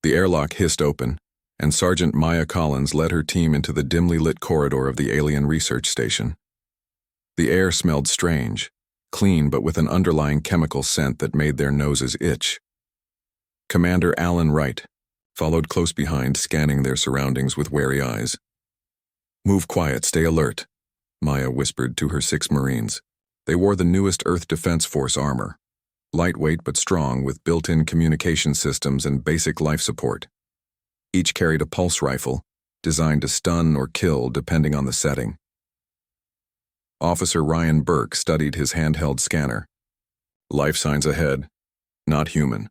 The airlock hissed open, and Sergeant Maya Collins led her team into the dimly lit corridor of the alien research station. The air smelled strange, clean but with an underlying chemical scent that made their noses itch. Commander Alan Wright followed close behind, scanning their surroundings with wary eyes. "Move quiet, stay alert," Maya whispered to her 6 Marines. They wore the newest Earth Defense Force armor, lightweight but strong with built-in communication systems and basic life support. Each carried a pulse rifle, designed to stun or kill depending on the setting. Officer Ryan Burke studied his handheld scanner. Life signs ahead, not human.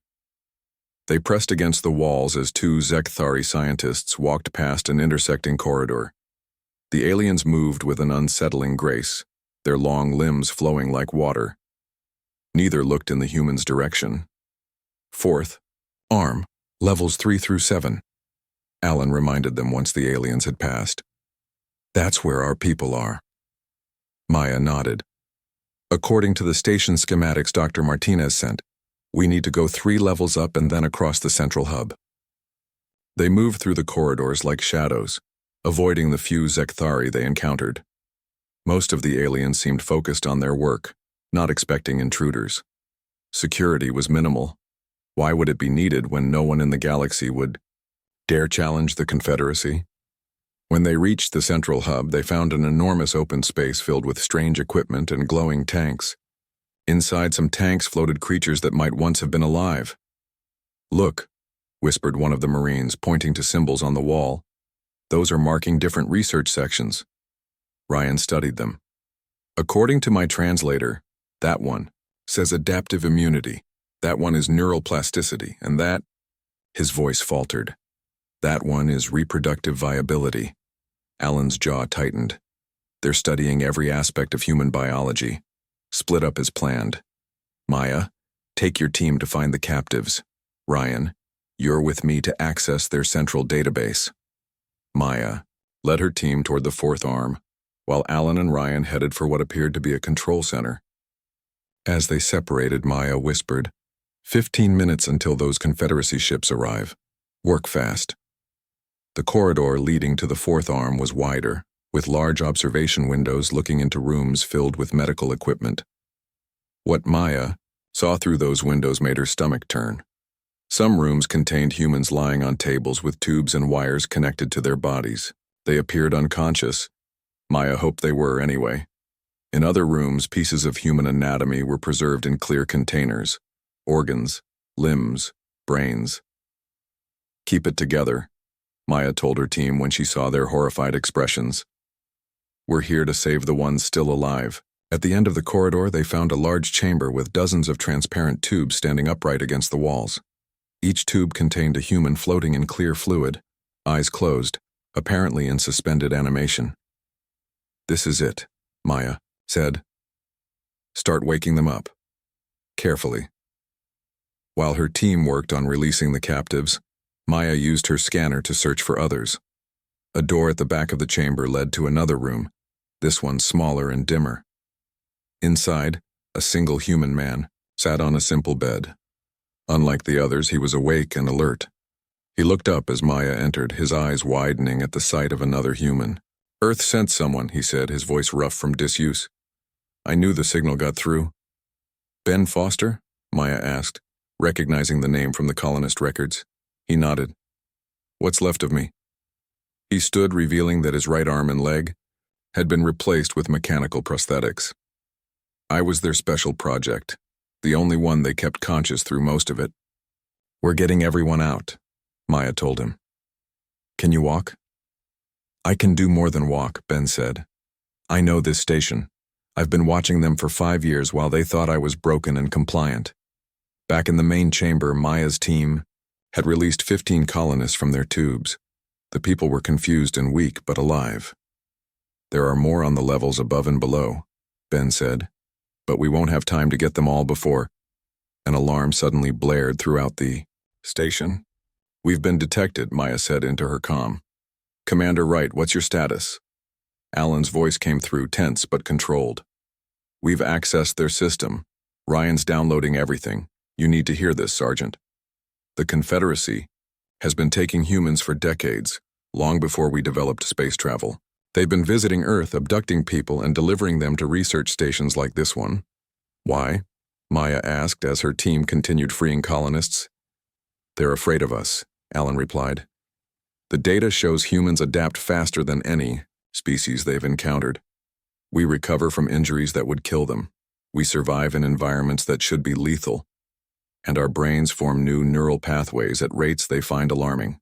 They pressed against the walls as 2 Zekthari scientists walked past an intersecting corridor. The aliens moved with an unsettling grace, their long limbs flowing like water. Neither looked in the humans' direction. "Fourth, arm, levels 3 through 7. Alan reminded them once the aliens had passed. "That's where our people are." Maya nodded. "According to the station schematics Dr. Martinez sent, we need to go 3 levels up and then across the central hub." They moved through the corridors like shadows, avoiding the few Zekthari they encountered. Most of the aliens seemed focused on their work, not expecting intruders. Security was minimal. Why would it be needed when no one in the galaxy would dare challenge the Confederacy? When they reached the central hub, they found an enormous open space filled with strange equipment and glowing tanks. Inside some tanks floated creatures that might once have been alive. "Look," whispered one of the Marines, pointing to symbols on the wall. "Those are marking different research sections." Ryan studied them. "According to my translator, that one says adaptive immunity. That one is neural plasticity, and that," his voice faltered, "that one is reproductive viability." Alan's jaw tightened. "They're studying every aspect of human biology. Split up as planned. Maya, take your team to find the captives. Ryan, you're with me to access their central database." Maya led her team toward the 4th arm, while Alan and Ryan headed for what appeared to be a control center. As they separated, Maya whispered, 15 minutes until those Confederacy ships arrive. Work fast." The corridor leading to the 4th arm was wider, with large observation windows looking into rooms filled with medical equipment. What Maya saw through those windows made her stomach turn. Some rooms contained humans lying on tables with tubes and wires connected to their bodies. They appeared unconscious. Maya hoped they were anyway. In other rooms, pieces of human anatomy were preserved in clear containers: organs, limbs, brains. "Keep it together," Maya told her team when she saw their horrified expressions. "We're here to save the ones still alive." At the end of the corridor, they found a large chamber with dozens of transparent tubes standing upright against the walls. Each tube contained a human floating in clear fluid, eyes closed, apparently in suspended animation. "This is it," Maya said. "Start waking them up. Carefully." While her team worked on releasing the captives, Maya used her scanner to search for others. A door at the back of the chamber led to another room, this one smaller and dimmer. Inside, a single human man sat on a simple bed. Unlike the others, he was awake and alert. He looked up as Maya entered, his eyes widening at the sight of another human. "Earth sent someone," he said, his voice rough from disuse. "I knew the signal got through." "Ben Foster?" Maya asked, recognizing the name from the colonist records. He nodded. "What's left of me?" He stood, revealing that his right arm and leg had been replaced with mechanical prosthetics. "I was their special project, the only one they kept conscious through most of it." "We're getting everyone out," Maya told him. "Can you walk?" "I can do more than walk," Ben said. "I know this station. I've been watching them for 5 years while they thought I was broken and compliant." Back in the main chamber, Maya's team had released 15 colonists from their tubes. The people were confused and weak, but alive. "There are more on the levels above and below," Ben said, "but we won't have time to get them all before." An alarm suddenly blared throughout the station. "We've been detected," Maya said into her comm. "Commander Wright, what's your status?" Alan's voice came through, tense but controlled. "We've accessed their system. Ryan's downloading everything. You need to hear this, Sergeant. The Confederacy has been taking humans for decades, long before we developed space travel. They've been visiting Earth, abducting people, and delivering them to research stations like this one. Why? Maya asked as her team continued freeing colonists. They're afraid of us, Alan replied. The data shows humans adapt faster than any species they've encountered. We recover from injuries that would kill them. We survive in environments that should be lethal. And our brains form new neural pathways at rates they find alarming.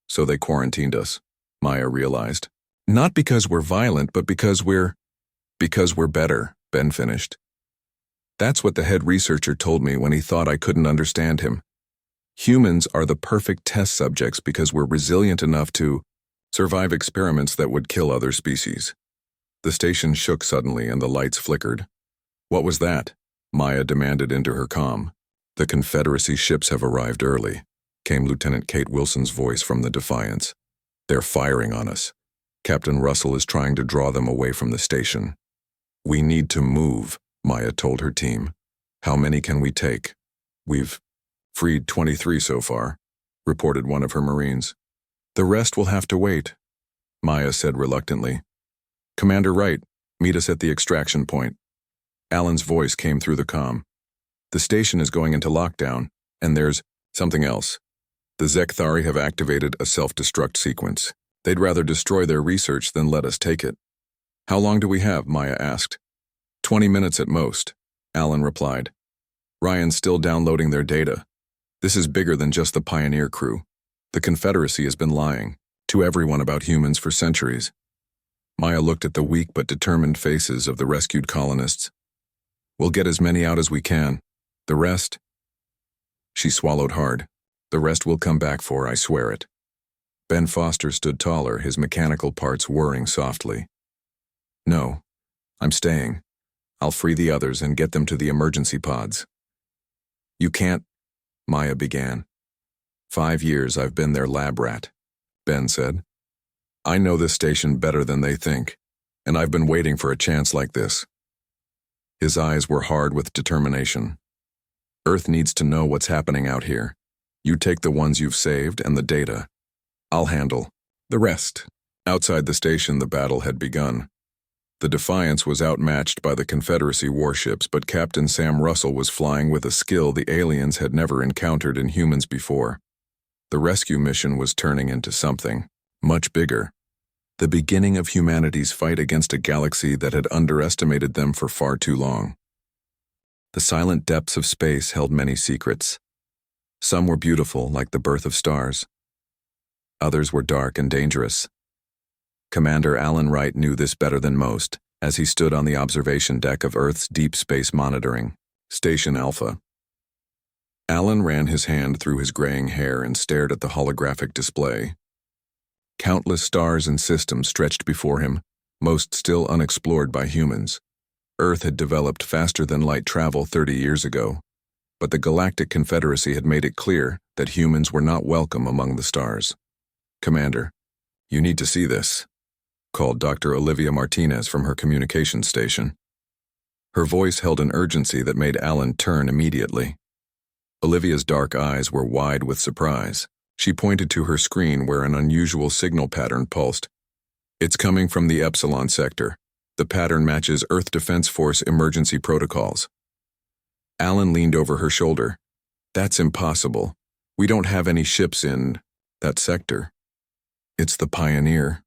So they quarantined us, Maya realized. Not because we're violent, but because we're better, Ben finished. That's what the head researcher told me when he thought I couldn't understand him. Humans are the perfect test subjects because we're resilient enough to survive experiments that would kill other species. The station shook suddenly and the lights flickered. What was that? Maya demanded into her comm. The Confederacy ships have arrived early, came Lieutenant Kate Wilson's voice from the Defiance. They're firing on us. Captain Russell is trying to draw them away from the station. We need to move, Maya told her team. How many can we take? We've freed 23 so far, reported one of her Marines. The rest will have to wait, Maya said reluctantly. Commander Wright, meet us at the extraction point. Alan's voice came through the comm. The station is going into lockdown, and there's something else. The Zekthari have activated a self-destruct sequence. They'd rather destroy their research than let us take it. How long do we have? Maya asked. 20 minutes at most, Alan replied. Ryan's still downloading their data. This is bigger than just the Pioneer crew. The Confederacy has been lying to everyone about humans for centuries. Maya looked at the weak but determined faces of the rescued colonists. We'll get as many out as we can. The rest? She swallowed hard. The rest we'll come back for, I swear it. Ben Foster stood taller, his mechanical parts whirring softly. No, I'm staying. I'll free the others and get them to the emergency pods. You can't, Maya began. 5 years I've been their lab rat, Ben said. I know this station better than they think, and I've been waiting for a chance like this. His eyes were hard with determination. Earth needs to know what's happening out here. You take the ones you've saved and the data. I'll handle the rest. Outside the station, the battle had begun. The Defiance was outmatched by the Confederacy warships, but Captain Sam Russell was flying with a skill the aliens had never encountered in humans before. The rescue mission was turning into something much bigger. The beginning of humanity's fight against a galaxy that had underestimated them for far too long. The silent depths of space held many secrets. Some were beautiful, like the birth of stars. Others were dark and dangerous. Commander Alan Wright knew this better than most, as he stood on the observation deck of Earth's Deep Space Monitoring, Station Alpha. Alan ran his hand through his graying hair and stared at the holographic display. Countless stars and systems stretched before him, most still unexplored by humans. Earth had developed faster than light travel 30 years ago, but the Galactic Confederacy had made it clear that humans were not welcome among the stars. Commander, you need to see this, called Dr. Olivia Martinez from her communications station. Her voice held an urgency that made Alan turn immediately. Olivia's dark eyes were wide with surprise. She pointed to her screen where an unusual signal pattern pulsed. It's coming from the Epsilon sector. The pattern matches Earth Defense Force emergency protocols. Alan leaned over her shoulder. That's impossible. We don't have any ships in that sector. It's the Pioneer,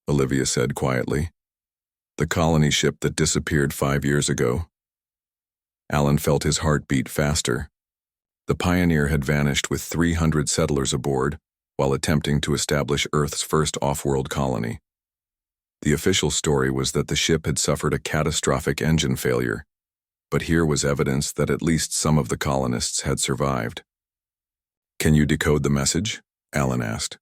Olivia said quietly. The colony ship that disappeared 5 years ago. Alan felt his heart beat faster. The Pioneer had vanished with 300 settlers aboard while attempting to establish Earth's first off-world colony. The official story was that the ship had suffered a catastrophic engine failure, but here was evidence that at least some of the colonists had survived. Can you decode the message? Alan asked.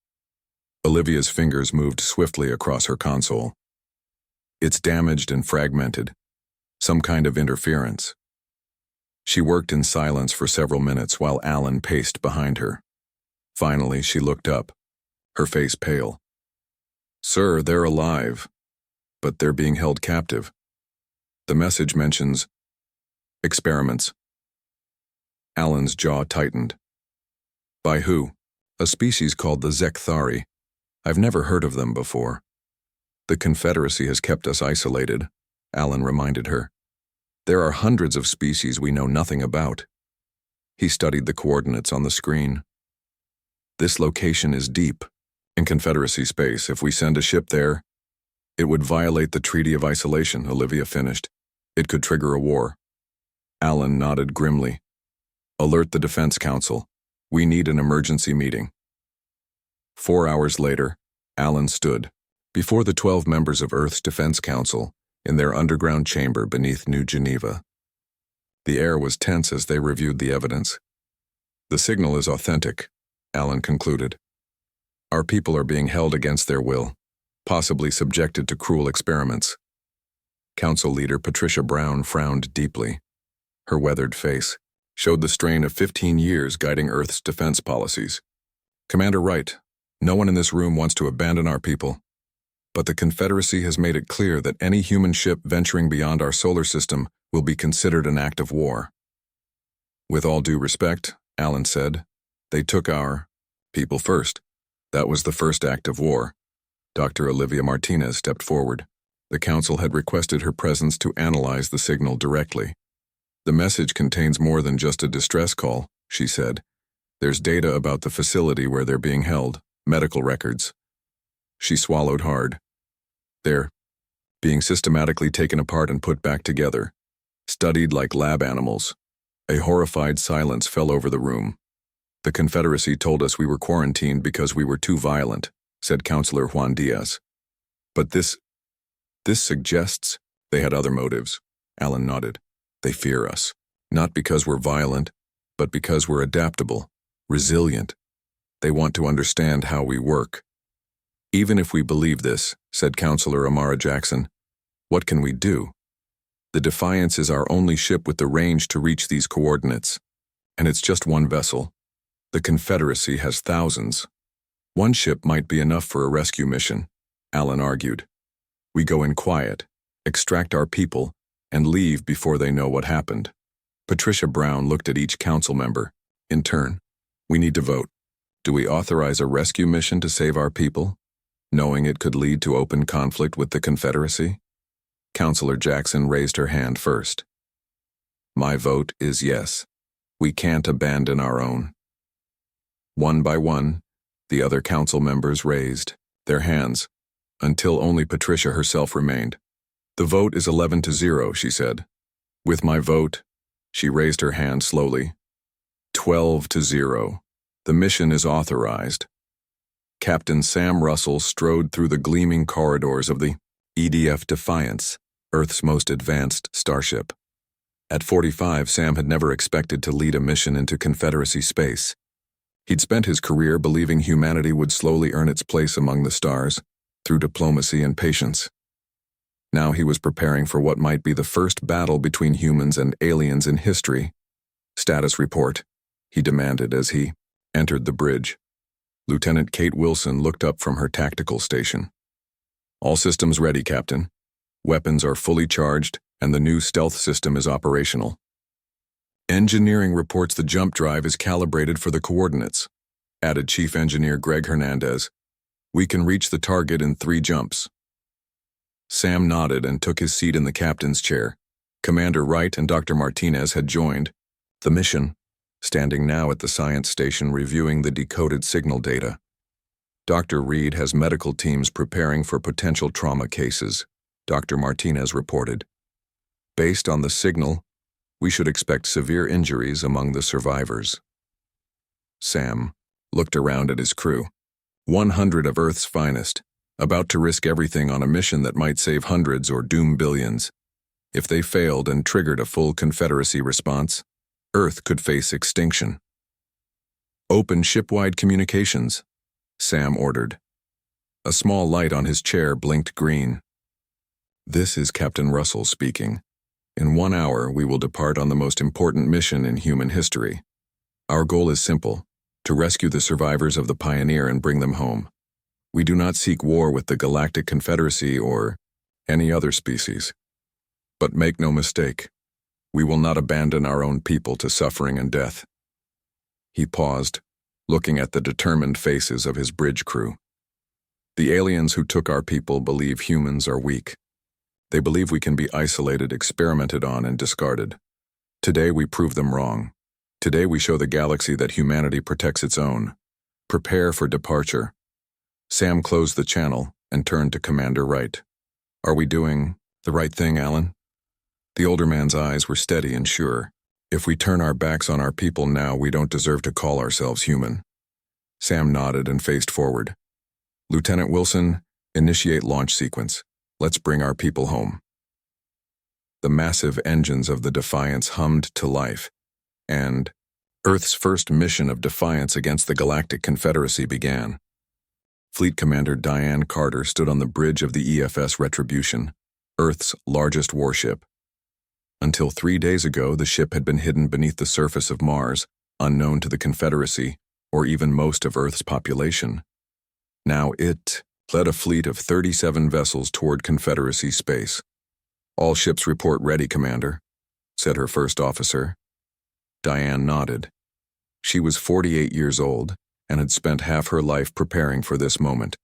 Olivia's fingers moved swiftly across her console. It's damaged and fragmented. Some kind of interference. She worked in silence for several minutes while Alan paced behind her. Finally, she looked up, her face pale. Sir, they're alive, but they're being held captive. The message mentions experiments. Alan's jaw tightened. By who? A species called the Zekthari. I've never heard of them before. The Confederacy has kept us isolated, Alan reminded her. There are hundreds of species we know nothing about. He studied the coordinates on the screen. This location is deep, in Confederacy space. If we send a ship there, it would violate the Treaty of Isolation, Olivia finished. It could trigger a war. Alan nodded grimly. Alert the Defense Council. We need an emergency meeting. 4 hours later, Alan stood before the 12 members of Earth's Defense Council in their underground chamber beneath New Geneva. The air was tense as they reviewed the evidence. The signal is authentic, Alan concluded. Our people are being held against their will, possibly subjected to cruel experiments. Council leader Patricia Brown frowned deeply. Her weathered face showed the strain of 15 years guiding Earth's defense policies. Commander Wright, no one in this room wants to abandon our people, but the Confederacy has made it clear that any human ship venturing beyond our solar system will be considered an act of war. With all due respect, Alan said, they took our people first. That was the first act of war. Dr. Olivia Martinez stepped forward. The council had requested her presence to analyze the signal directly. The message contains more than just a distress call, she said. There's data about the facility where they're being held, medical records. She swallowed hard. They're being systematically taken apart and put back together, studied like lab animals. A horrified silence fell over the room. The Confederacy told us we were quarantined because we were too violent, said Councillor Juan Diaz. But this suggests they had other motives. Alan nodded. They fear us, not because we're violent, but because we're adaptable, resilient. They want to understand how we work. Even if we believe this, said Councillor Amara Jackson, what can we do? The Defiance is our only ship with the range to reach these coordinates, and it's just one vessel. The Confederacy has thousands. One ship might be enough for a rescue mission, Alan argued. We go in quiet, extract our people, and leave before they know what happened. Patricia Brown looked at each council member. In turn, we need to vote. Do we authorize a rescue mission to save our people, knowing it could lead to open conflict with the Confederacy? Councillor Jackson raised her hand first. My vote is yes. We can't abandon our own. One by one, the other council members raised their hands, until only Patricia herself remained. The vote is 11-0, she said. With my vote, she raised her hand slowly. 12-0. The mission is authorized. Captain Sam Russell strode through the gleaming corridors of the EDF Defiance, Earth's most advanced starship. At 45, Sam had never expected to lead a mission into Confederacy space. He'd spent his career believing humanity would slowly earn its place among the stars, through diplomacy and patience. Now he was preparing for what might be the first battle between humans and aliens in history. Status report, he demanded as he entered the bridge. Lieutenant Kate Wilson looked up from her tactical station. All systems ready, Captain. Weapons are fully charged, and the new stealth system is operational. Engineering reports the jump drive is calibrated for the coordinates, added Chief Engineer Greg Hernandez. We can reach the target in 3 jumps. Sam nodded and took his seat in the captain's chair. Commander Wright and Dr. Martinez had joined the mission, standing now at the science station reviewing the decoded signal data. Dr. Reed has medical teams preparing for potential trauma cases, Dr. Martinez reported. Based on the signal, we should expect severe injuries among the survivors. Sam looked around at his crew. 100 of Earth's finest, about to risk everything on a mission that might save hundreds or doom billions. If they failed and triggered a full Confederacy response, Earth could face extinction. Open shipwide communications, Sam ordered. A small light on his chair blinked green. This is Captain Russell speaking. In 1 hour, we will depart on the most important mission in human history. Our goal is simple, to rescue the survivors of the Pioneer and bring them home. We do not seek war with the Galactic Confederacy or any other species. But make no mistake, we will not abandon our own people to suffering and death. He paused, looking at the determined faces of his bridge crew. The aliens who took our people believe humans are weak. They believe we can be isolated, experimented on, and discarded. Today we prove them wrong. Today we show the galaxy that humanity protects its own. Prepare for departure. Sam closed the channel and turned to Commander Wright. Are we doing the right thing, Alan? The older man's eyes were steady and sure. If we turn our backs on our people now, we don't deserve to call ourselves human. Sam nodded and faced forward. Lieutenant Wilson, initiate launch sequence. Let's bring our people home. The massive engines of the Defiance hummed to life, and Earth's first mission of defiance against the Galactic Confederacy began. Fleet Commander Diane Carter stood on the bridge of the EFS Retribution, Earth's largest warship. Until 3 days ago, the ship had been hidden beneath the surface of Mars, unknown to the Confederacy, or even most of Earth's population. Now it led a fleet of 37 vessels toward Confederacy space. All ships report ready, Commander, said her first officer. Diane nodded. She was 48 years old and had spent half her life preparing for this moment,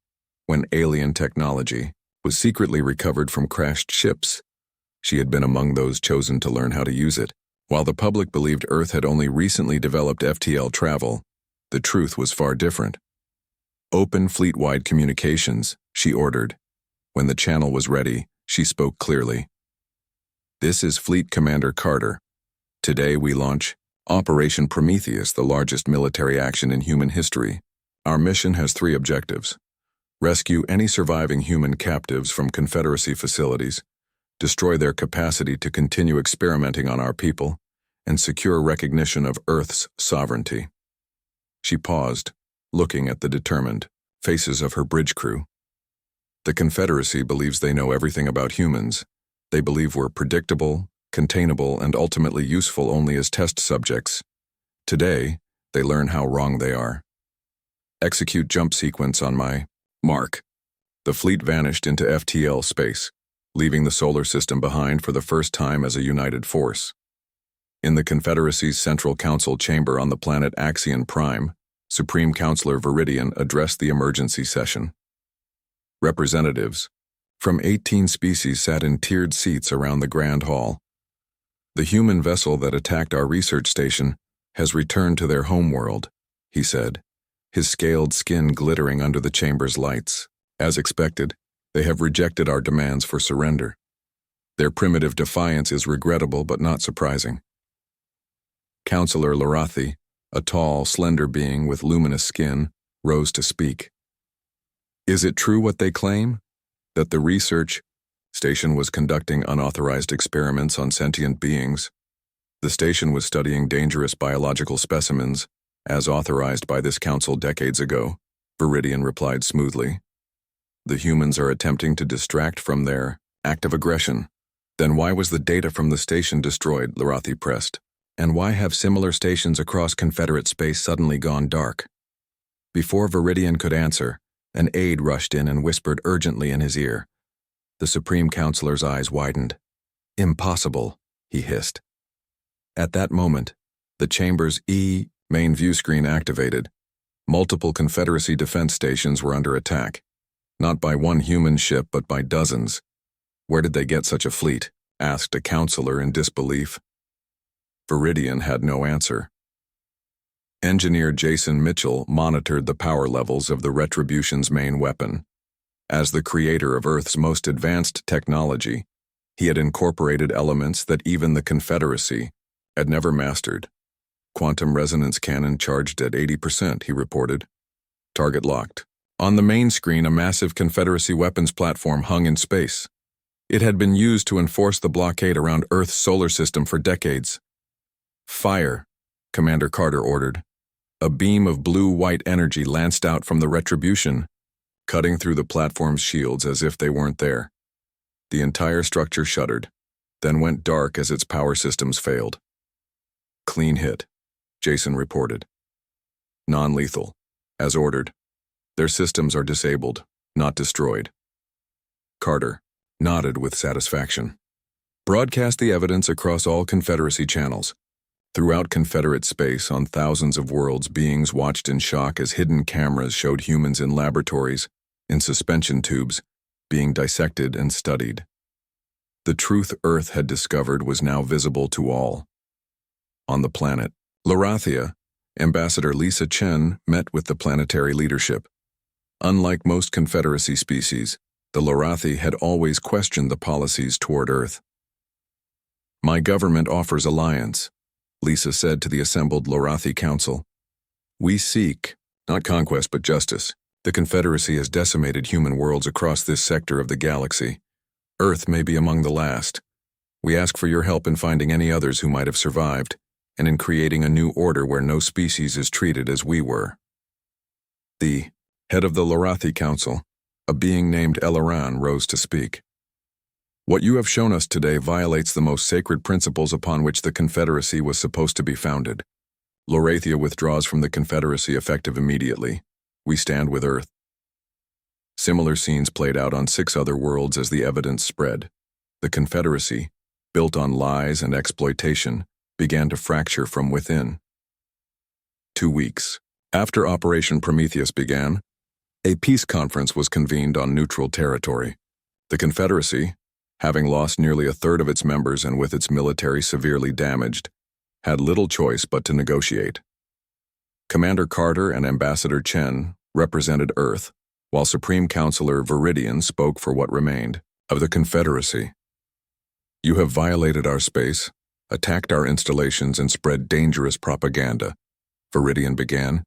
when alien technology was secretly recovered from crashed ships. She had been among those chosen to learn how to use it. While the public believed Earth had only recently developed FTL travel, the truth was far different. Open fleet-wide communications, she ordered. When the channel was ready, she spoke clearly. This is Fleet Commander Carter. Today we launch Operation Prometheus, the largest military action in human history. Our mission has 3 objectives. Rescue any surviving human captives from Confederacy facilities, destroy their capacity to continue experimenting on our people, and secure recognition of Earth's sovereignty. She paused, looking at the determined faces of her bridge crew. The Confederacy believes they know everything about humans. They believe we're predictable, containable, and ultimately useful only as test subjects. Today, they learn how wrong they are. Execute jump sequence on my mark. The fleet vanished into FTL space, leaving the solar system behind for the first time as a united force. In the Confederacy's Central Council chamber on the planet Axion Prime, Supreme Counselor Viridian addressed the emergency session. Representatives from 18 species sat in tiered seats around the Grand Hall. The human vessel that attacked our research station has returned to their homeworld, he said, his scaled skin glittering under the chamber's lights. As expected, they have rejected our demands for surrender. Their primitive defiance is regrettable but not surprising. Counselor Lorathi, a tall, slender being with luminous skin, rose to speak. Is it true what they claim? That the research station was conducting unauthorized experiments on sentient beings? The station was studying dangerous biological specimens, as authorized by this council decades ago, Viridian replied smoothly. The humans are attempting to distract from their act of aggression. Then why was the data from the station destroyed, Lorathi pressed? And why have similar stations across Confederate space suddenly gone dark? Before Viridian could answer, an aide rushed in and whispered urgently in his ear. The Supreme Counselor's eyes widened. Impossible, he hissed. At that moment, the chamber's main view screen activated. Multiple Confederacy defense stations were under attack. Not by one human ship, but by dozens. Where did they get such a fleet? Asked a counselor in disbelief. Viridian had no answer. Engineer Jason Mitchell monitored the power levels of the Retribution's main weapon. As the creator of Earth's most advanced technology, he had incorporated elements that even the Confederacy had never mastered. Quantum resonance cannon charged at 80%, he reported. Target locked. On the main screen, a massive Confederacy weapons platform hung in space. It had been used to enforce the blockade around Earth's solar system for decades. Fire, Commander Carter ordered. A beam of blue-white energy lanced out from the Retribution, cutting through the platform's shields as if they weren't there. The entire structure shuddered, then went dark as its power systems failed. Clean hit, Jason reported. Non-lethal, as ordered. Their systems are disabled, not destroyed. Carter nodded with satisfaction. Broadcast the evidence across all Confederacy channels. Throughout Confederate space, on thousands of worlds, beings watched in shock as hidden cameras showed humans in laboratories, in suspension tubes, being dissected and studied. The truth Earth had discovered was now visible to all. On the planet, Larathia, Ambassador Lisa Chen met with the planetary leadership. Unlike most Confederacy species, the Larathi had always questioned the policies toward Earth. "My government offers alliance," Lisa said to the assembled Larathi Council. "We seek, not conquest but justice. The Confederacy has decimated human worlds across this sector of the galaxy. Earth may be among the last. We ask for your help in finding any others who might have survived, and in creating a new order where no species is treated as we were." The head of the Larathi Council, a being named Elaran, rose to speak. "What you have shown us today violates the most sacred principles upon which the Confederacy was supposed to be founded. Larathia withdraws from the Confederacy effective immediately. We stand with Earth." Similar scenes played out on 6 other worlds as the evidence spread. The Confederacy, built on lies and exploitation, began to fracture from within. 2 weeks after Operation Prometheus began, a peace conference was convened on neutral territory. The Confederacy, having lost nearly a third of its members and with its military severely damaged, had little choice but to negotiate. Commander Carter and Ambassador Chen represented Earth, while Supreme Counselor Viridian spoke for what remained of the Confederacy. "You have violated our space, attacked our installations, and spread dangerous propaganda," Viridian began.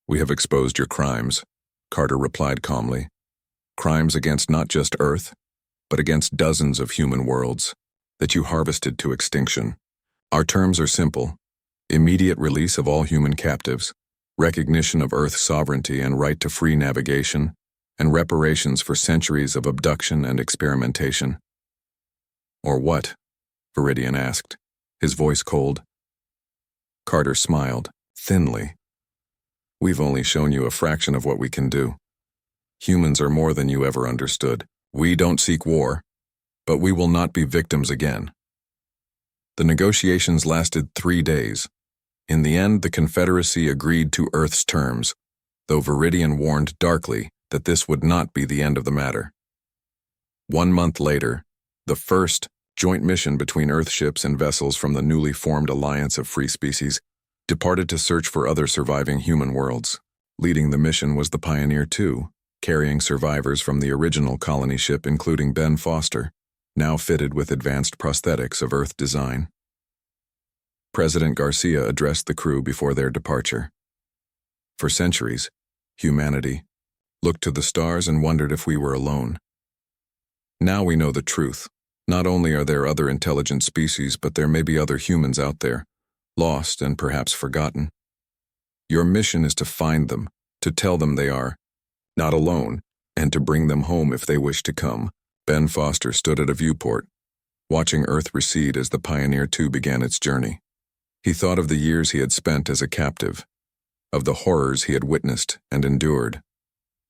"We have exposed your crimes," Carter replied calmly. "Crimes against not just Earth, but against dozens of human worlds that you harvested to extinction. Our terms are simple: immediate release of all human captives, recognition of Earth's sovereignty and right to free navigation, and reparations for centuries of abduction and experimentation." "Or what?" Viridian asked, his voice cold. Carter smiled, thinly. "We've only shown you a fraction of what we can do. Humans are more than you ever understood. We don't seek war, but we will not be victims again." The negotiations lasted 3 days. In the end, the Confederacy agreed to Earth's terms, though Viridian warned darkly that this would not be the end of the matter. 1 month later, the first joint mission between Earth ships and vessels from the newly formed Alliance of Free Species departed to search for other surviving human worlds. Leading the mission was the Pioneer 2, carrying survivors from the original colony ship, including Ben Foster, now fitted with advanced prosthetics of Earth design. President Garcia addressed the crew before their departure. "For centuries, humanity looked to the stars and wondered if we were alone. Now we know the truth. Not only are there other intelligent species, but there may be other humans out there, lost and perhaps forgotten. Your mission is to find them, to tell them they are not alone, and to bring them home if they wish to come." Ben Foster stood at a viewport, watching Earth recede as the Pioneer 2 began its journey. He thought of the years he had spent as a captive, of the horrors he had witnessed and endured.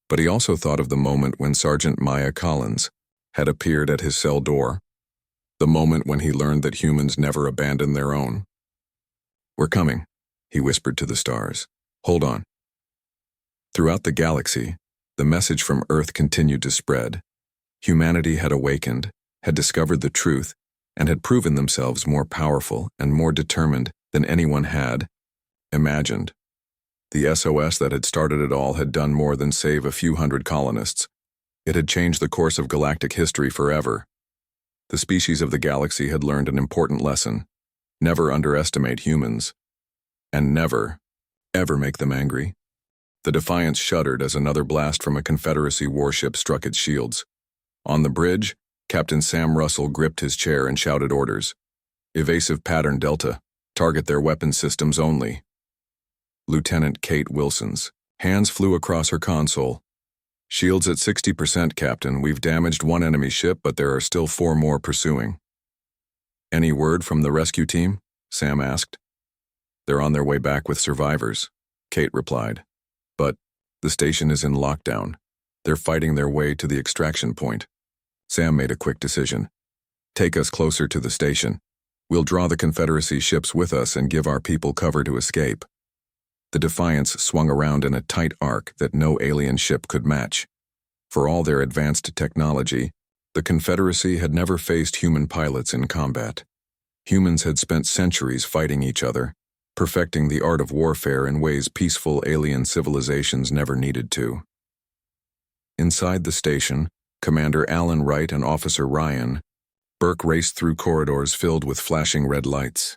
But he also thought of the moment when Sergeant Maya Collins had appeared at his cell door, the moment when he learned that humans never abandon their own. "We're coming," he whispered to the stars. "Hold on." Throughout the galaxy, the message from Earth continued to spread. Humanity had awakened, had discovered the truth, and had proven themselves more powerful and more determined than anyone had imagined. The SOS that had started it all had done more than save a few hundred colonists. It had changed the course of galactic history forever. The species of the galaxy had learned an important lesson: never underestimate humans, and never, ever make them angry. The Defiance shuddered as another blast from a Confederacy warship struck its shields. On the bridge, Captain Sam Russell gripped his chair and shouted orders. "Evasive pattern Delta. Target their weapon systems only." Lieutenant Kate Wilson's hands flew across her console. "Shields at 60%, Captain. We've damaged one enemy ship, but there are still 4 more pursuing." "Any word from the rescue team?" Sam asked. "They're on their way back with survivors," Kate replied. "But the station is in lockdown. They're fighting their way to the extraction point." Sam made a quick decision. "Take us closer to the station. We'll draw the Confederacy ships with us and give our people cover to escape. The Defiance swung around in a tight arc that no alien ship could match. For all their advanced technology, the Confederacy had never faced human pilots in combat. Humans had spent centuries fighting each other, perfecting the art of warfare in ways peaceful alien civilizations never needed to. Inside the station, Commander Alan Wright and Officer Ryan Burke raced through corridors filled with flashing red lights.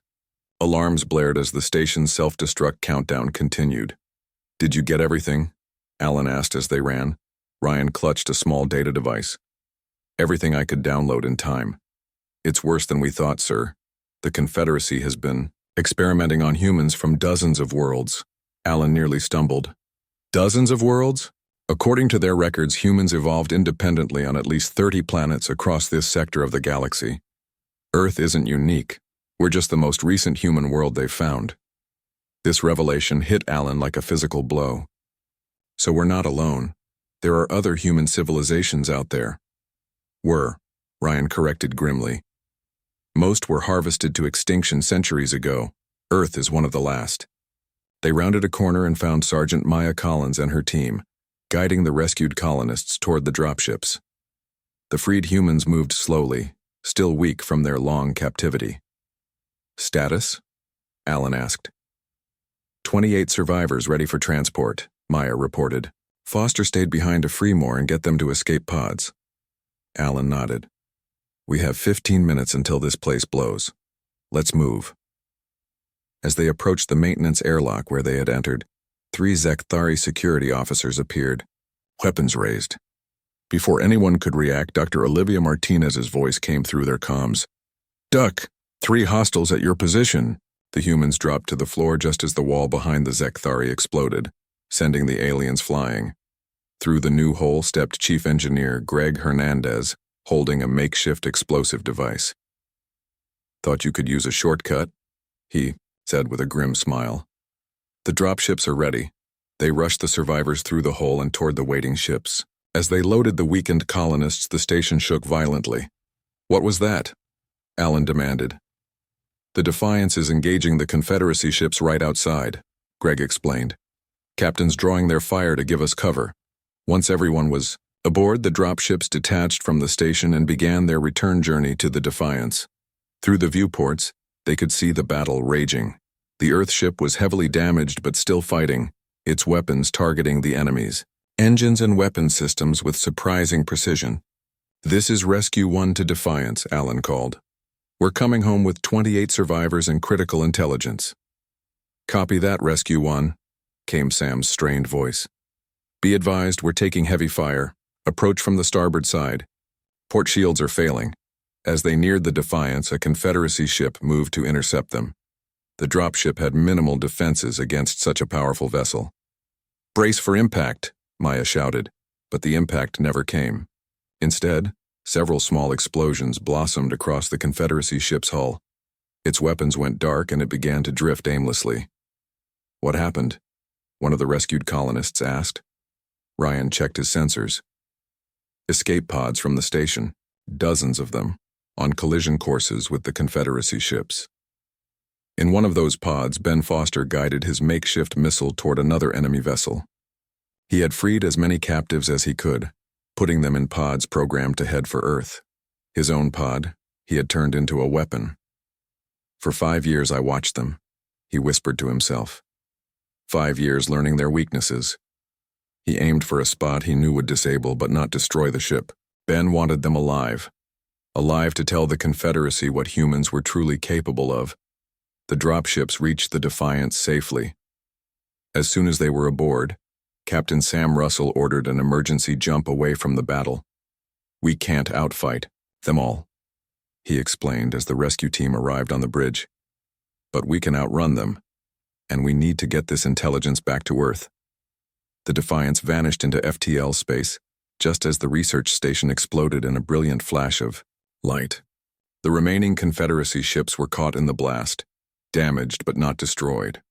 Alarms blared as the station's self-destruct countdown continued. "Did you get everything?" Alan asked as they ran. Ryan clutched a small data device. "Everything I could download in time. It's worse than we thought, sir. The Confederacy has been experimenting on humans from dozens of worlds." Alan nearly stumbled. "Dozens of worlds?" According to their records, humans evolved independently on at least 30 planets across this sector of the galaxy. Earth isn't unique. We're just the most recent human world they've found. This revelation hit Alan like a physical blow. So we're not alone. There are other human civilizations out there. Ryan corrected grimly. Most were harvested to extinction centuries ago. Earth is one of the last. They rounded a corner and found Sergeant Maya Collins and her team, guiding the rescued colonists toward the dropships. The freed humans moved slowly, still weak from their long captivity. "Status?" Alan asked. 28 survivors ready for transport, Maya reported. "Foster stayed behind to free more and get them to escape pods." Alan nodded. "We have 15 minutes until this place blows. Let's move." As they approached the maintenance airlock where they had entered, 3 Zekthari security officers appeared, weapons raised. Before anyone could react, Dr. Olivia Martinez's voice came through their comms. "Duck! 3 hostiles at your position!" The humans dropped to the floor just as the wall behind the Zekthari exploded, sending the aliens flying. Through the new hole stepped Chief Engineer Greg Hernandez, holding a makeshift explosive device. "Thought you could use a shortcut?" he said with a grim smile. "The dropships are ready." They rushed the survivors through the hole and toward the waiting ships. As they loaded the weakened colonists, the station shook violently. "What was that?" Alan demanded. "The Defiance is engaging the Confederacy ships right outside," Greg explained. "Captains drawing their fire to give us cover." Once everyone was aboard, the dropships detached from the station and began their return journey to the Defiance. Through the viewports, they could see the battle raging. The Earthship was heavily damaged but still fighting, its weapons targeting the enemies. Engines and weapon systems with surprising precision. "This is Rescue 1 to Defiance," Alan called. "We're coming home with 28 survivors and critical intelligence." "Copy that, Rescue 1, came Sam's strained voice. "Be advised, we're taking heavy fire. Approach from the starboard side. Port shields are failing." As they neared the Defiance, a Confederacy ship moved to intercept them. The dropship had minimal defenses against such a powerful vessel. "Brace for impact," Maya shouted, but the impact never came. Instead, several small explosions blossomed across the Confederacy ship's hull. Its weapons went dark and it began to drift aimlessly. "What happened?" one of the rescued colonists asked. Ryan checked his sensors. Escape pods from the station, dozens of them, on collision courses with the Confederacy ships. In one of those pods, Ben Foster guided his makeshift missile toward another enemy vessel. He had freed as many captives as he could, putting them in pods programmed to head for Earth. His own pod, he had turned into a weapon. "For 5 years I watched them," he whispered to himself. 5 years learning their weaknesses. He aimed for a spot he knew would disable but not destroy the ship. Ben wanted them alive. Alive to tell the Confederacy what humans were truly capable of. The dropships reached the Defiance safely. As soon as they were aboard, Captain Sam Russell ordered an emergency jump away from the battle. "We can't outfight them all," he explained as the rescue team arrived on the bridge. "But we can outrun them, and we need to get this intelligence back to Earth." The Defiance vanished into FTL space, just as the research station exploded in a brilliant flash of light. The remaining Confederacy ships were caught in the blast, damaged but not destroyed.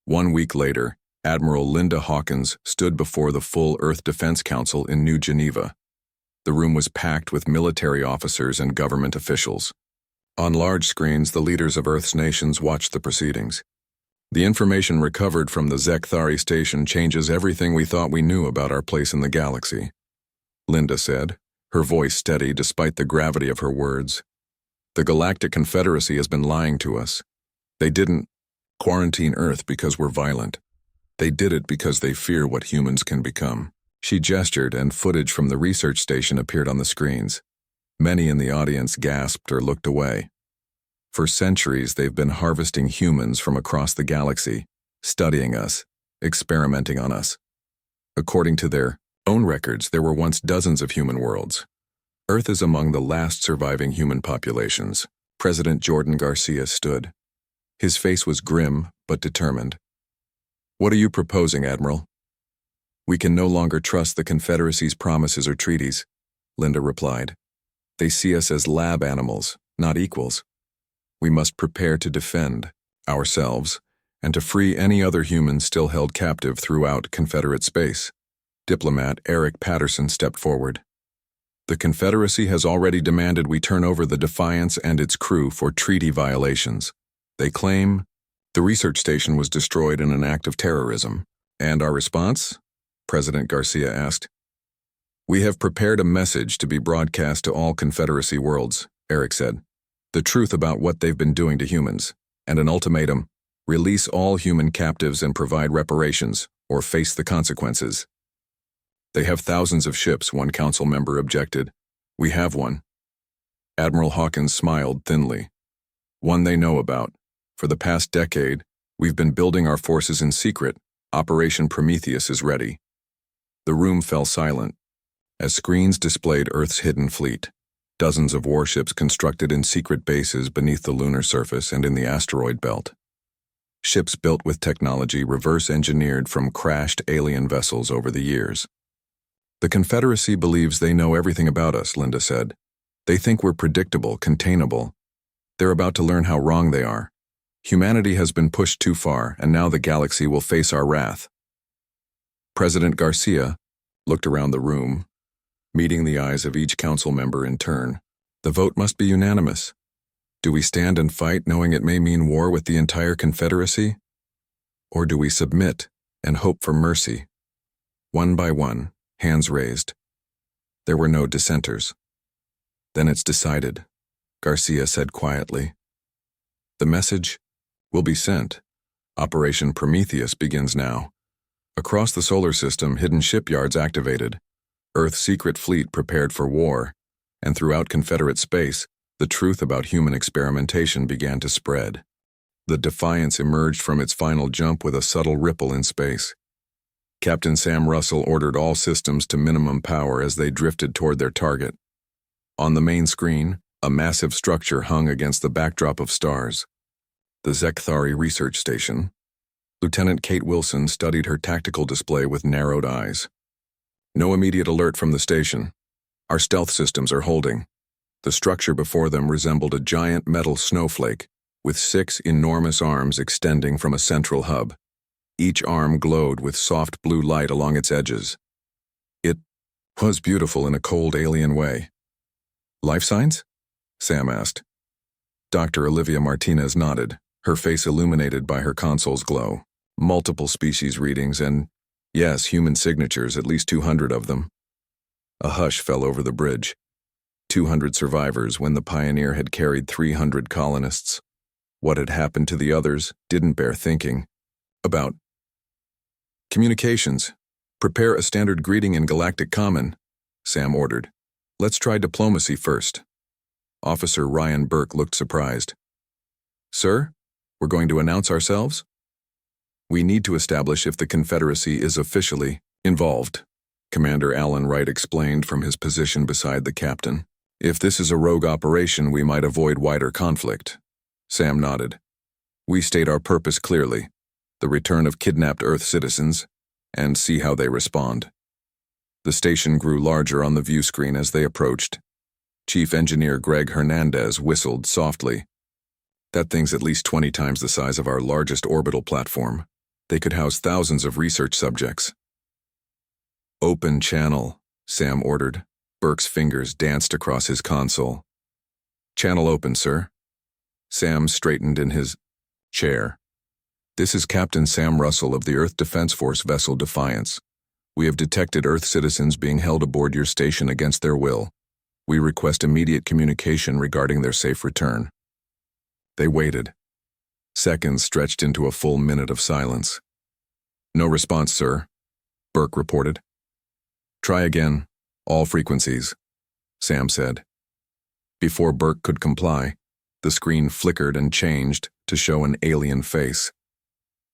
1 week later, Admiral Linda Hawkins stood before the full Earth Defense Council in New Geneva. The room was packed with military officers and government officials. On large screens, the leaders of Earth's nations watched the proceedings. The information recovered from the Zekthari station changes everything we thought we knew about our place in the galaxy, Linda said, her voice steady despite the gravity of her words. The Galactic Confederacy has been lying to us. They didn't quarantine Earth because we're violent. They did it because they fear what humans can become. She gestured, and footage from the research station appeared on the screens. Many in the audience gasped or looked away. For centuries, they've been harvesting humans from across the galaxy, studying us, experimenting on us. According to their own records, there were once dozens of human worlds. Earth is among the last surviving human populations. President Jordan Garcia stood. His face was grim but determined. "What are you proposing, Admiral?" "We can no longer trust the Confederacy's promises or treaties," Linda replied. "They see us as lab animals, not equals. We must prepare to defend ourselves and to free any other humans still held captive throughout Confederate space." Diplomat Eric Patterson stepped forward. "The Confederacy has already demanded we turn over the Defiance and its crew for treaty violations. They claim the research station was destroyed in an act of terrorism." "And our response?" President Garcia asked. "We have prepared a message to be broadcast to all Confederacy worlds," Eric said. "The truth about what they've been doing to humans, and an ultimatum: release all human captives and provide reparations, or face the consequences." "They have thousands of ships," one council member objected. "We have one." Admiral Hawkins smiled thinly. "One they know about. For the past decade, we've been building our forces in secret. Operation Prometheus is ready." The room fell silent as screens displayed Earth's hidden fleet. Dozens of warships constructed in secret bases beneath the lunar surface and in the asteroid belt. Ships built with technology reverse-engineered from crashed alien vessels over the years. "The Confederacy believes they know everything about us," Linda said. "They think we're predictable, containable. They're about to learn how wrong they are. Humanity has been pushed too far, and now the galaxy will face our wrath." President Garcia looked around the room, meeting the eyes of each council member in turn. "The vote must be unanimous. Do we stand and fight knowing it may mean war with the entire Confederacy? Or do we submit and hope for mercy?" One by one, hands raised. There were no dissenters. "Then it's decided," Garcia said quietly. "The message will be sent. Operation Prometheus begins now. Across the solar system, hidden shipyards activated. Earth's secret fleet prepared for war, and throughout Confederate space, the truth about human experimentation began to spread. The Defiance emerged from its final jump with a subtle ripple in space. Captain Sam Russell ordered all systems to minimum power as they drifted toward their target. On the main screen, a massive structure hung against the backdrop of stars. The Zekthari research station. Lieutenant Kate Wilson studied her tactical display with narrowed eyes. "No immediate alert from the station. Our stealth systems are holding." The structure before them resembled a giant metal snowflake, with 6 enormous arms extending from a central hub. Each arm glowed with soft blue light along its edges. It was beautiful in a cold alien way. "Life signs?" Sam asked. Dr. Olivia Martinez nodded, her face illuminated by her console's glow. "Multiple species readings and, yes, human signatures, at least 200 of them." A hush fell over the bridge. 200 survivors when the Pioneer had carried 300 colonists. What had happened to the others didn't bear thinking about. "Communications. Prepare a standard greeting in Galactic Common," Sam ordered. "Let's try diplomacy first." Officer Ryan Burke looked surprised. "Sir, we're going to announce ourselves?" "We need to establish if the Confederacy is officially involved," Commander Alan Wright explained from his position beside the captain. "If this is a rogue operation, we might avoid wider conflict." Sam nodded. "We state our purpose clearly, the return of kidnapped Earth citizens, and see how they respond." The station grew larger on the view screen as they approached. Chief Engineer Greg Hernandez whistled softly. "That thing's at least 20 times the size of our largest orbital platform. They could house thousands of research subjects." "Open channel," Sam ordered. Burke's fingers danced across his console. "Channel open, sir. Sam straightened in his chair. "This is Captain Sam Russell of the Earth Defense Force vessel Defiance. We have detected Earth citizens being held aboard your station against their will. We request immediate communication regarding their safe return." They waited. Seconds stretched into a full minute of silence. "No response, sir," Burke reported. "Try again. All frequencies," Sam said. Before Burke could comply, the screen flickered and changed to show an alien face.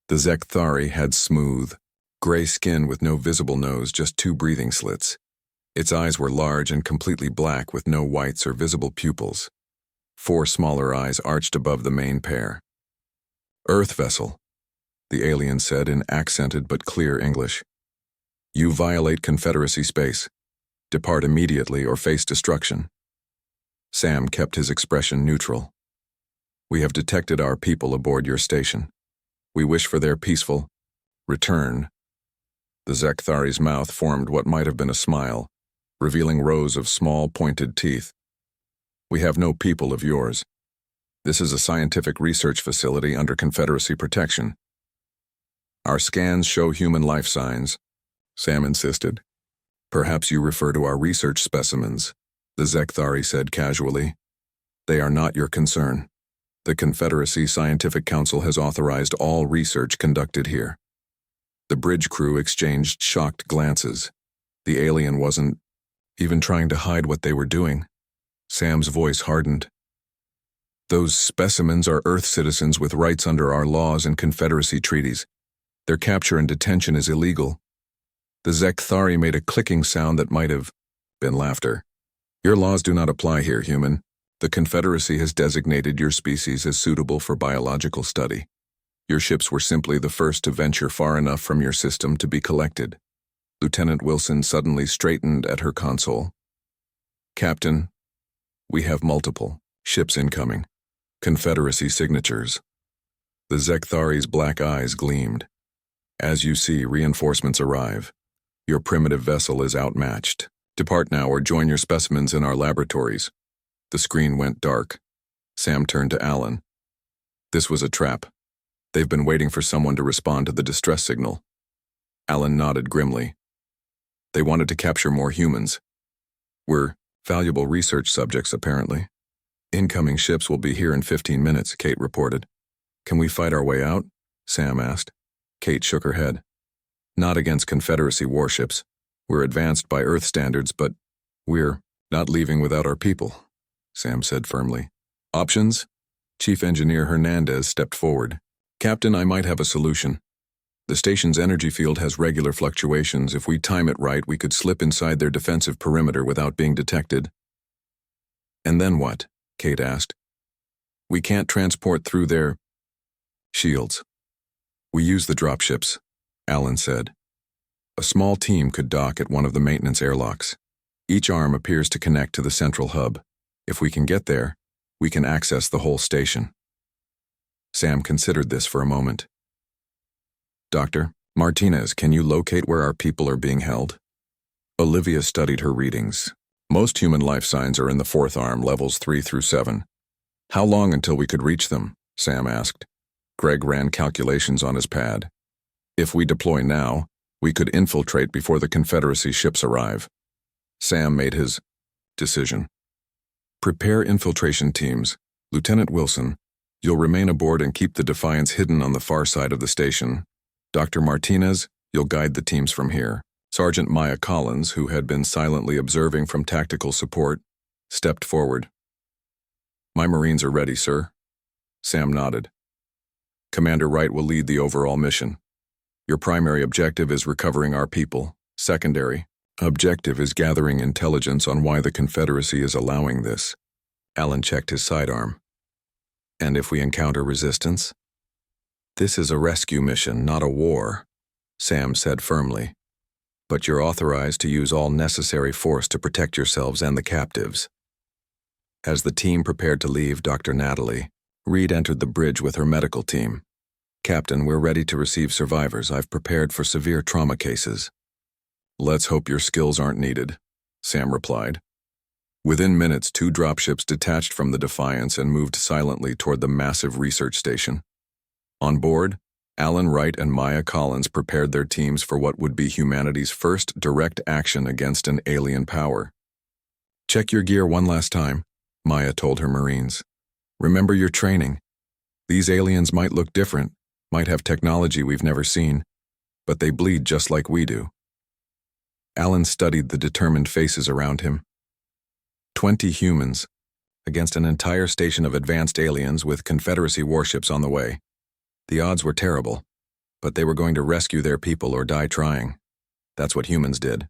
The Zekthari had smooth, gray skin with no visible nose, just 2 breathing slits. Its eyes were large and completely black with no whites or visible pupils. 4 smaller eyes arched above the main pair. "Earth vessel," the alien said in accented but clear English. "You violate Confederacy space. Depart immediately or face destruction." Sam kept his expression neutral. "We have detected our people aboard your station. We wish for their peaceful return." The Zekthari's mouth formed what might have been a smile, revealing rows of small, pointed teeth. "We have no people of yours. This is a scientific research facility under Confederacy protection. Our scans show human life signs," Sam insisted. "Perhaps you refer to our research specimens," the Zekthari said casually. "They are not your concern. The Confederacy Scientific Council has authorized all research conducted here." The bridge crew exchanged shocked glances. The alien wasn't even trying to hide what they were doing. Sam's voice hardened. "Those specimens are Earth citizens with rights under our laws and Confederacy treaties. Their capture and detention is illegal." The Zekthari made a clicking sound that might have been laughter. "Your laws do not apply here, human. The Confederacy has designated your species as suitable for biological study. Your ships were simply the first to venture far enough from your system to be collected." Lieutenant Wilson suddenly straightened at her console. "Captain, we have multiple ships incoming. Confederacy signatures." The Zekthari's black eyes gleamed. "As you see, reinforcements arrive. Your primitive vessel is outmatched. Depart now or join your specimens in our laboratories." The screen went dark. Sam turned to Alan. "This was a trap. They've been waiting for someone to respond to the distress signal." Alan nodded grimly. "They wanted to capture more humans. We're valuable research subjects, apparently." "Incoming ships will be here in 15 minutes, Kate reported. "Can we fight our way out?" Sam asked. Kate shook her head. "Not against Confederacy warships. We're advanced by Earth standards, but we're not leaving without our people," Sam said firmly. "Options?" Chief Engineer Hernandez stepped forward. "Captain, I might have a solution. The station's energy field has regular fluctuations. If we time it right, we could slip inside their defensive perimeter without being detected." "And then what?" Kate asked. "We can't transport through their shields. We use the dropships," Alan said. "A small team could dock at one of the maintenance airlocks. Each arm appears to connect to the central hub. If we can get there, we can access the whole station." Sam considered this for a moment. "Dr. Martinez, can you locate where our people are being held?" Olivia studied her readings. "Most human life signs are in the 4th arm, levels 3 through 7. "How long until we could reach them?" Sam asked. Greg ran calculations on his pad. "If we deploy now, we could infiltrate before the Confederacy ships arrive." Sam made his decision. "Prepare infiltration teams. Lieutenant Wilson, you'll remain aboard and keep the Defiance hidden on the far side of the station. Dr. Martinez, you'll guide the teams from here." Sergeant Maya Collins, who had been silently observing from tactical support, stepped forward. "My Marines are ready, sir." Sam nodded. "Commander Wright will lead the overall mission. Your primary objective is recovering our people. Secondary objective is gathering intelligence on why the Confederacy is allowing this." Alan checked his sidearm. "And if we encounter resistance?" "This is a rescue mission, not a war," Sam said firmly. "But you're authorized to use all necessary force to protect yourselves and the captives." As the team prepared to leave, Dr. Natalie Reed entered the bridge with her medical team. "Captain, we're ready to receive survivors. I've prepared for severe trauma cases." "Let's hope your skills aren't needed," Sam replied. Within minutes, 2 dropships detached from the Defiance and moved silently toward the massive research station. On board, Alan Wright and Maya Collins prepared their teams for what would be humanity's first direct action against an alien power. "Check your gear one last time," Maya told her Marines. "Remember your training. These aliens might look different, might have technology we've never seen, but they bleed just like we do." Alan studied the determined faces around him. 20 humans, against an entire station of advanced aliens with Confederacy warships on the way. The odds were terrible, but they were going to rescue their people or die trying. That's what humans did.